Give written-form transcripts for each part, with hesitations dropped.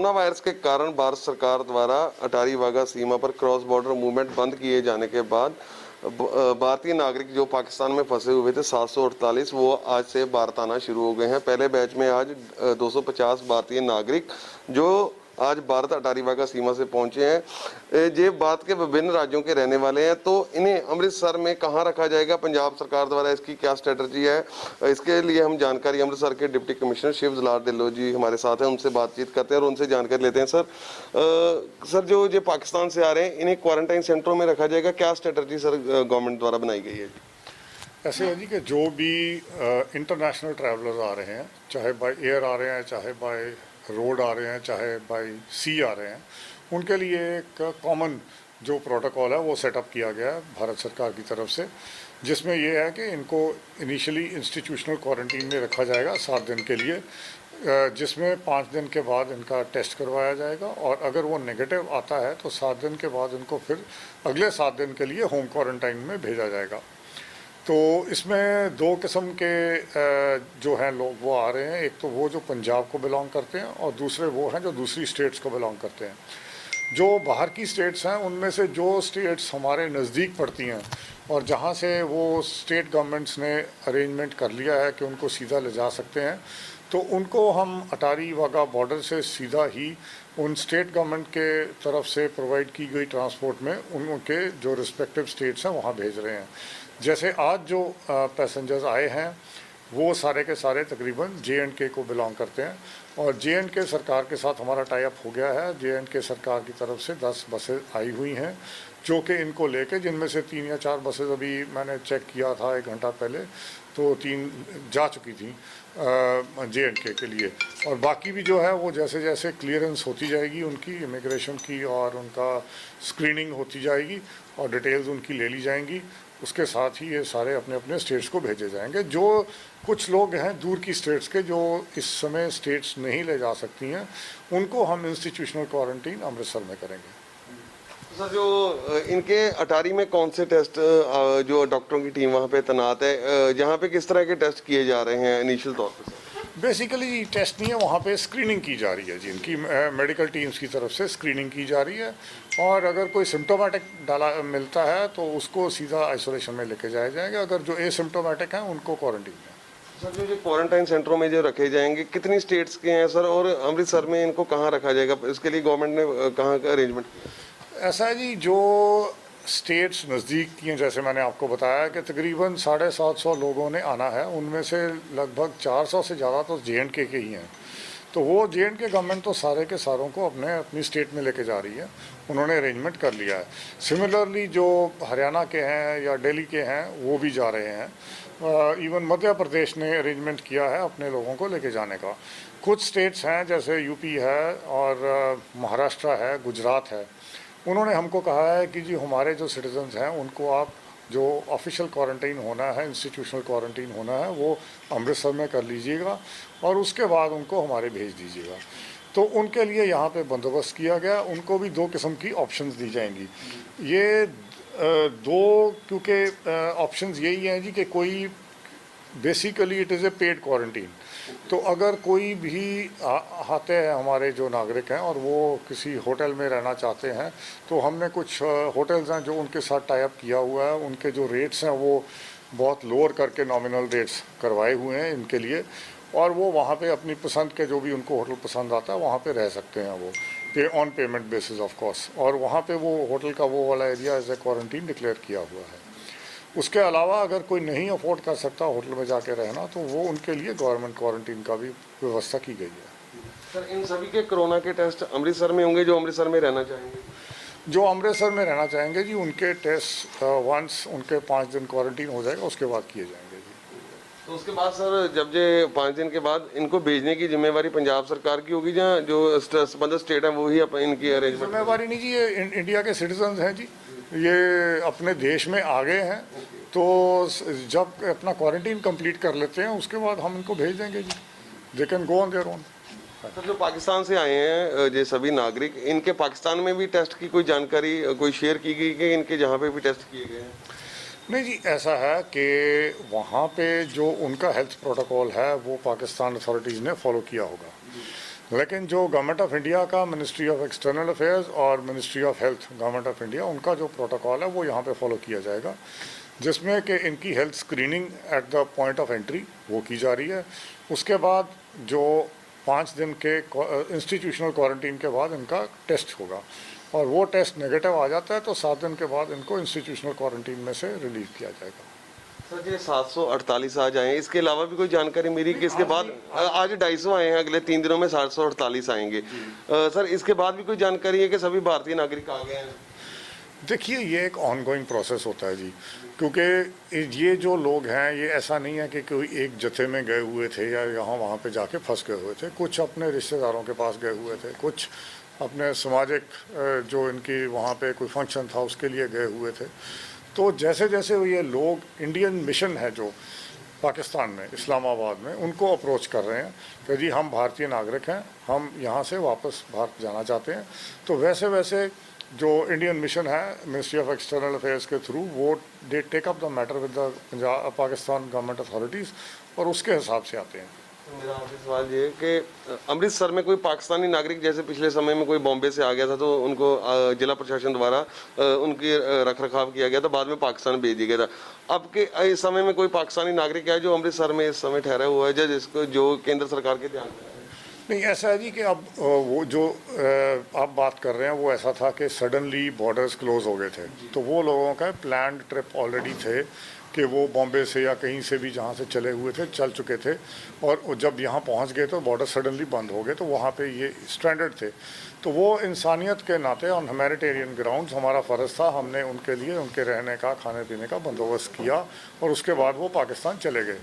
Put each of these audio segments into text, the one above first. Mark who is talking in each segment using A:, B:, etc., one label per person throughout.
A: Corona virus के कारण भारत सरकार द्वारा अटारी वाघा सीमा पर क्रॉस बॉर्डर मूवमेंट बंद किए जाने के बाद भारतीय नागरिक जो पाकिस्तान में फंसे हुए थे 748, वो आज से भारत आना शुरू हो गए हैं। पहले बैच में आज 250 भारतीय नागरिक जो आज भारत अटारी वाघा सीमा से पहुंचे हैं, ये भारत के विभिन्न राज्यों के रहने वाले हैं। तो इन्हें अमृतसर में कहां रखा जाएगा, पंजाब सरकार द्वारा इसकी क्या स्ट्रेटजी है, इसके लिए हम जानकारी अमृतसर के डिप्टी कमिश्नर शिव दुलार ढिल्लों जी हमारे साथ हैं, उनसे बातचीत करते हैं और उनसे जानकारी लेते हैं। सर जो ये पाकिस्तान से आ रहे हैं, इन्हें क्वारंटाइन सेंटरों में रखा जाएगा, क्या स्ट्रेटजी सर गवर्नमेंट द्वारा बनाई गई है?
B: ऐसे है जी कि जो भी इंटरनेशनल ट्रैवलर्स आ रहे हैं, चाहे बाय एयर आ रहे हैं, चाहे बाय रोड आ रहे हैं, चाहे बाय सी आ रहे हैं, उनके लिए एक कॉमन जो प्रोटोकॉल है वो सेटअप किया गया है भारत सरकार की तरफ से, जिसमें ये है कि इनको इनिशियली इंस्टीट्यूशनल क्वारंटीन में रखा जाएगा 7 दिन के लिए, जिसमें 5 दिन के बाद इनका टेस्ट करवाया जाएगा और अगर वो नेगेटिव आता है तो 7 दिन के बाद इनको फिर अगले 7 दिन के लिए होम क्वारंटाइन में भेजा जाएगा। तो इसमें 2 किस्म के जो हैं लोग वो आ रहे हैं, एक तो वो जो पंजाब को बिलोंग करते हैं और दूसरे वो हैं जो दूसरी स्टेट्स को बिलोंग करते हैं। जो बाहर की स्टेट्स हैं उनमें से जो स्टेट्स हमारे नज़दीक पड़ती हैं और जहां से वो स्टेट गवर्नमेंट्स ने अरेंजमेंट कर लिया है कि उनको सीधा ले जा सकते हैं, तो उनको हम अटारी वाघा बॉर्डर से सीधा ही उन स्टेट गवर्नमेंट के तरफ से प्रोवाइड की गई ट्रांसपोर्ट में उनके जो रिस्पेक्टिव स्टेट्स हैं वहाँ भेज रहे हैं। जैसे आज जो पैसेंजर्स आए हैं वो सारे के सारे तकरीबन J&K को बिलोंग करते हैं और J&K सरकार के साथ हमारा टाई अप हो गया है। J&K सरकार की तरफ से 10 बसें आई हुई हैं जो कि इनको लेके, जिनमें से 3 या 4 बसें अभी मैंने चेक किया था 1 घंटा पहले, तो 3 जा चुकी थी J&K के लिए, और बाकी भी जो है वो जैसे जैसे क्लियरेंस होती जाएगी उनकी इमिग्रेशन की और उनका स्क्रीनिंग होती जाएगी और डिटेल्स उनकी ले ली जाएंगी, उसके साथ ही ये सारे अपने अपने स्टेट्स को भेजे जाएंगे। जो कुछ लोग हैं दूर की स्टेट्स के जो इस समय स्टेट्स नहीं ले जा सकती हैं, उनको हम इंस्टीट्यूशनल क्वारंटीन अमृतसर में करेंगे।
A: सर जो इनके अटारी में कौन से टेस्ट जो डॉक्टरों की टीम वहाँ पे तैनात है, जहाँ पे किस तरह के टेस्ट किए जा रहे हैं इनिशियल तौर पे?
B: बेसिकली टेस्ट नहीं है, वहाँ पे स्क्रीनिंग की जा रही है जिनकी मेडिकल टीम्स की तरफ से स्क्रीनिंग की जा रही है और अगर कोई सिम्टोमेटिक मिलता है तो उसको सीधा आइसोलेशन में लेके जाया जाएगा, अगर जो एसिम्टोमेटिक हैं उनको क्वारंटीन में।
A: सर जो क्वारंटाइन सेंटरों में जो रखे जाएंगे कितनी स्टेट्स के हैं सर, और अमृतसर में इनको कहाँ रखा जाएगा, इसके लिए गवर्नमेंट ने कहाँ का अरेंजमेंट किया?
B: ऐसा है जी, जो स्टेट्स नज़दीक की हैं, जैसे मैंने आपको बताया कि तकरीबन 750 लोगों ने आना है, उनमें से लगभग 400 से ज़्यादा तो J&K के ही हैं। तो वो J&K गवर्नमेंट तो सारे के सारों को अपनी स्टेट में लेके जा रही है, उन्होंने अरेंजमेंट कर लिया है। सिमिलरली जो हरियाणा के हैं या दिल्ली के हैं वो भी जा रहे हैं। इवन मध्य प्रदेश ने अरेंजमेंट किया है अपने लोगों को लेके जाने का। कुछ स्टेट्स हैं जैसे यूपी है और महाराष्ट्र है, गुजरात है, उन्होंने हमको कहा है कि जी हमारे जो सिटीजन्स हैं उनको आप जो ऑफिशियल क्वारंटाइन होना है, इंस्टीट्यूशनल क्वारंटाइन होना है, वो अमृतसर में कर लीजिएगा और उसके बाद उनको हमारे भेज दीजिएगा। तो उनके लिए यहाँ पे बंदोबस्त किया गया, उनको भी 2 किस्म की ऑप्शंस दी जाएंगी। ये 2 क्योंकि ऑप्शंस यही हैं जी कि कोई basically it is a paid quarantine, तो अगर कोई भी आते हैं हमारे जो नागरिक हैं और वो किसी होटल में रहना चाहते हैं, तो हमने कुछ होटल्स हैं जो उनके साथ टाई अप किया हुआ है, उनके जो रेट्स हैं वो बहुत लोअर करके नॉमिनल रेट्स करवाए हुए हैं इनके लिए, और वो वहाँ पे अपनी पसंद के जो भी उनको होटल पसंद आता है वहाँ पे रह सकते हैं, वो on payment basis of course, और वहाँ पे वो होटल का वो वाला area as a quarantine declare किया हुआ है। उसके अलावा अगर कोई नहीं अफोर्ड कर सकता होटल में जाके रहना, तो वो उनके लिए गवर्नमेंट क्वारंटीन का भी व्यवस्था की गई है।
A: सर इन सभी के कोरोना के टेस्ट अमृतसर में होंगे, जो अमृतसर में रहना चाहेंगे?
B: जो अमृतसर में रहना चाहेंगे जी उनके टेस्ट वंस उनके 5 दिन क्वारंटीन हो जाएगा उसके बाद किए जाएंगे जी।
A: तो उसके बाद सर जब ये 5 दिन के बाद इनको भेजने की जिम्मेवारी पंजाब सरकार की होगी, जहाँ जो संबंधित स्टेट है वो ही इनकी अरेंजमेंट?
B: जिम्मेवारी नहीं जी, ये इंडिया के सिटीजन हैं जी, ये अपने देश में आ गए हैं, तो जब अपना क्वारंटीन कंप्लीट कर लेते हैं उसके बाद हम इनको भेज देंगे जी, they can go on their own.
A: Sir जो पाकिस्तान से आए हैं ये सभी नागरिक, इनके पाकिस्तान में भी टेस्ट की कोई जानकारी कोई शेयर की गई कि इनके जहाँ पे भी टेस्ट किए गए हैं?
B: नहीं जी, ऐसा है कि वहाँ पे जो उनका हेल्थ प्रोटोकॉल है वो पाकिस्तान अथॉरिटीज़ ने फॉलो किया होगा। लेकिन जो गवर्नमेंट ऑफ इंडिया का मिनिस्ट्री ऑफ एक्सटर्नल अफेयर्स और ministry of health government of India, उनका जो प्रोटोकॉल है वो यहाँ पे फॉलो किया जाएगा, जिसमें कि इनकी health screening at the point of entry वो की जा रही है। उसके बाद जो 5 दिन के इंस्टीट्यूशनल क्वारंटीन के बाद इनका टेस्ट होगा, और वो टेस्ट नेगेटिव आ जाता है तो 7 दिन के बाद इनको इंस्टीट्यूशनल क्वारंटीन में से रिलीव किया जाएगा।
A: सर ये 748 आज आए हैं, इसके अलावा भी कोई जानकारी मिली कि इसके बाद आज 250 आए हैं, अगले 3 दिनों में 748 आएंगे। सर इसके बाद भी कोई जानकारी है कि सभी भारतीय नागरिक आ गए हैं?
B: देखिए, ये एक ऑनगोइंग प्रोसेस होता है जी, क्योंकि ये जो लोग हैं ये ऐसा नहीं है कि कोई एक जत्थे में गए हुए थे या यहाँ वहाँ पे जाके फंस गए हुए थे। कुछ अपने रिश्तेदारों के पास गए हुए थे, कुछ अपने सामाजिक जो इनकी वहाँ पे कोई फंक्शन था उसके लिए गए हुए थे। तो जैसे जैसे ये लोग इंडियन मिशन है जो पाकिस्तान में इस्लामाबाद में, उनको अप्रोच कर रहे हैं कि जी हम भारतीय नागरिक हैं, हम यहाँ से वापस भारत जाना चाहते हैं, तो वैसे वैसे जो इंडियन मिशन है मिनिस्ट्री ऑफ एक्सटर्नल अफेयर्स के थ्रू, वो they take up the matter with the Pakistan government authorities और उसके हिसाब से आते हैं।
A: तो मेरा आपसे सवाल ये है कि अमृतसर में कोई पाकिस्तानी नागरिक जैसे पिछले समय में कोई बॉम्बे से आ गया था तो उनको जिला प्रशासन द्वारा उनकी रख रखाव किया गया था, बाद में पाकिस्तान भेज दिया गया था। अब के इस समय में कोई पाकिस्तानी नागरिक है जो अमृतसर में इस समय ठहरा हुआ है जिसको जो केंद्र सरकार के ध्यान में?
B: नहीं, ऐसा है जी कि अब वो जो आप बात कर रहे हैं वो ऐसा था कि सडनली बॉर्डर्स क्लोज हो गए थे, तो वो लोगों का प्लान्ड ट्रिप ऑलरेडी थे कि वो बॉम्बे से या कहीं से भी जहाँ से चले हुए थे चल चुके थे, और जब यहाँ पहुँच गए तो बॉर्डर सडनली बंद हो गए, तो वहाँ पे ये स्ट्रैंडेड थे। तो वो इंसानियत के नाते ऑन ह्यूमैनिटेरियन ग्राउंड्स हमारा फ़र्ज़ था, हमने उनके लिए उनके रहने का खाने पीने का बंदोबस्त किया और उसके बाद वो पाकिस्तान चले गए।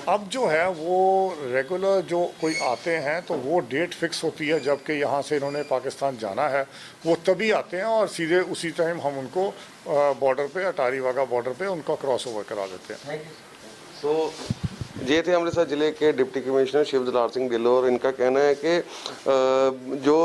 B: अब जो है वो रेगुलर जो कोई आते हैं तो वो डेट फिक्स होती है जबकि यहाँ से इन्होंने पाकिस्तान जाना है, वो तभी आते हैं और सीधे उसी टाइम हम उनको बॉर्डर पे, अटारी वाघा बॉर्डर पे उनका क्रॉस ओवर करा देते हैं।
A: तो ये थे अमृतसर जिले के डिप्टी कमिश्नर शिव दुलार सिंह ढिल्लों, और इनका कहना है कि जो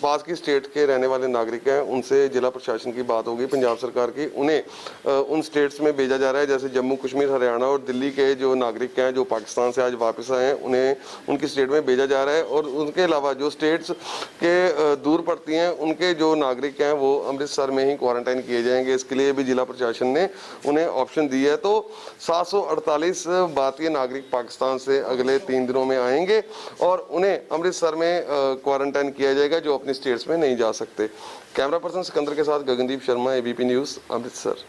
A: पास की स्टेट के रहने वाले नागरिक हैं उनसे जिला प्रशासन की बात होगी, पंजाब सरकार की, उन्हें उन स्टेट्स में भेजा जा रहा है, जैसे जम्मू कश्मीर, हरियाणा और दिल्ली के जो नागरिक हैं जो पाकिस्तान से आज वापस आए हैं उन्हें उनकी स्टेट में भेजा जा रहा है। और उनके अलावा जो स्टेट्स के दूर पड़ती हैं उनके जो नागरिक हैं वो अमृतसर में ही क्वारंटाइन किए जाएंगे। इसके लिए भी जिला प्रशासन ने उन्हें ऑप्शन दी है। तो 748 भारतीय नागरिक पाकिस्तान से अगले 3 दिनों में आएंगे और उन्हें अमृतसर में क्वारंटाइन किया जाएगा जो अपनी स्टेट्स में नहीं जा सकते। कैमरा पर्सन सिकंदर के साथ गगनदीप शर्मा, एबीपी न्यूज़, अमृतसर।